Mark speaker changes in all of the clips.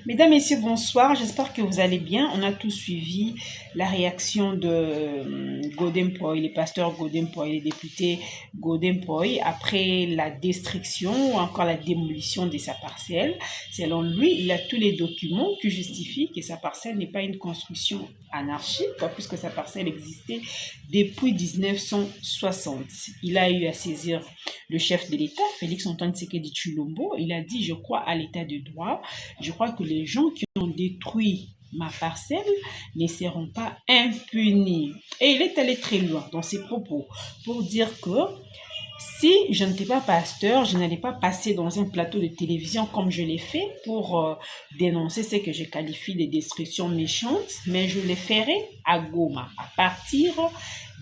Speaker 1: Mesdames, Messieurs, bonsoir. J'espère que vous allez bien. On a tous suivi la réaction de Godem Poy, les pasteurs Godem Poy, les députés Godem Poy, après la destruction ou encore la démolition de sa parcelle. Selon lui, il a tous les documents qui justifient que sa parcelle n'est pas une construction anarchique, puisque sa parcelle existait depuis 1960. Il a eu à saisir le chef de l'État, Félix Antoine Tshisekedi Tshilombo. Il a dit, je crois à l'état de droit. Je crois que les gens qui ont détruit ma parcelle ne seront pas impunis. Et il est allé très loin dans ses propos pour dire que si je n'étais pas pasteur, je n'allais pas passer dans un plateau de télévision comme je l'ai fait pour dénoncer ce que je qualifie de destruction méchante, mais je le ferai à Goma, à partir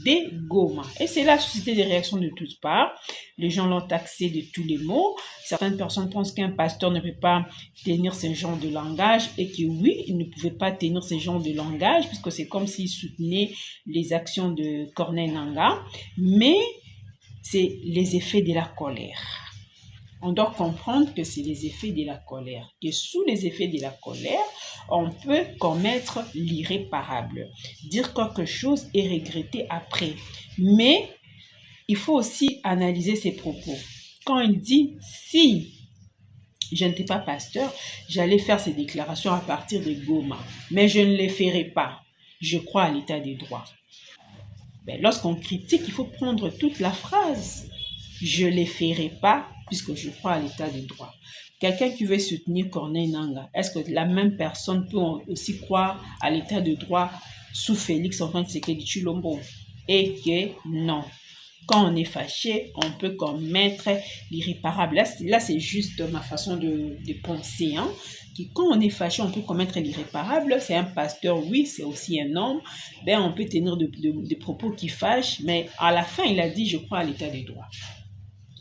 Speaker 1: des Goma. Et c'est là suscité des réactions de toutes parts. Les gens l'ont taxé de tous les mots. Certaines personnes pensent qu'un pasteur ne peut pas tenir ce genre de langage et que oui, il ne pouvait pas tenir ce genre de langage puisque c'est comme s'il soutenait les actions de Corneille Nangaa. Mais c'est les effets de la colère. On doit comprendre que c'est les effets de la colère. Et sous les effets de la colère, on peut commettre l'irréparable. Dire quelque chose et regretter après. Mais il faut aussi analyser ses propos. Quand il dit, si je n'étais pas pasteur, j'allais faire ces déclarations à partir de Goma. Mais je ne les ferai pas. Je crois à l'état des droits. Lorsqu'on critique, il faut prendre toute la phrase. Je ne les ferai pas puisque je crois à l'état de droit. Quelqu'un qui veut soutenir Corneille Nangaa, est-ce que la même personne peut aussi croire à l'état de droit sous Félix Antoine Tshisekedi Tshilombo? Et que non. Quand on est fâché, on peut commettre l'irréparable. Là c'est juste ma façon de penser. Quand on est fâché, on peut commettre l'irréparable. C'est un pasteur, oui, c'est aussi un homme. On peut tenir des propos qui fâchent, mais à la fin, il a dit, je crois à l'état des droits.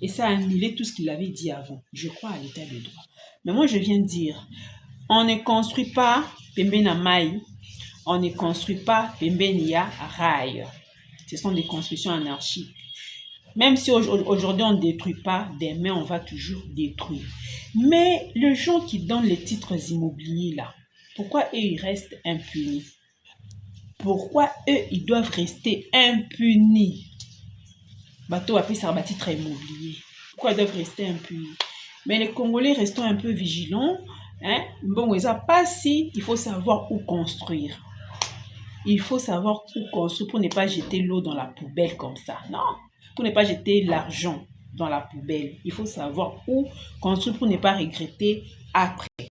Speaker 1: Et ça a annulé tout ce qu'il avait dit avant. Je crois à l'état des droits. Mais moi, je viens de dire, on ne construit pas Pembena Mai, on ne construit pas Pembenia Rail. Ce sont des constructions anarchiques. Même si aujourd'hui on ne détruit pas, demain on va toujours détruire. Mais les gens qui donnent les titres immobiliers là, pourquoi eux ils restent impunis? Pourquoi eux ils doivent rester impunis? Bateau appelle ça un titre immobilier. Pourquoi ils doivent rester impunis? Mais les Congolais, restons un peu vigilants. Bon, pas si il faut savoir où construire. Il faut savoir où construire pour ne pas jeter l'eau dans la poubelle comme ça. Non. Pour ne pas jeter l'argent dans la poubelle. Il faut savoir où construire pour ne pas regretter après.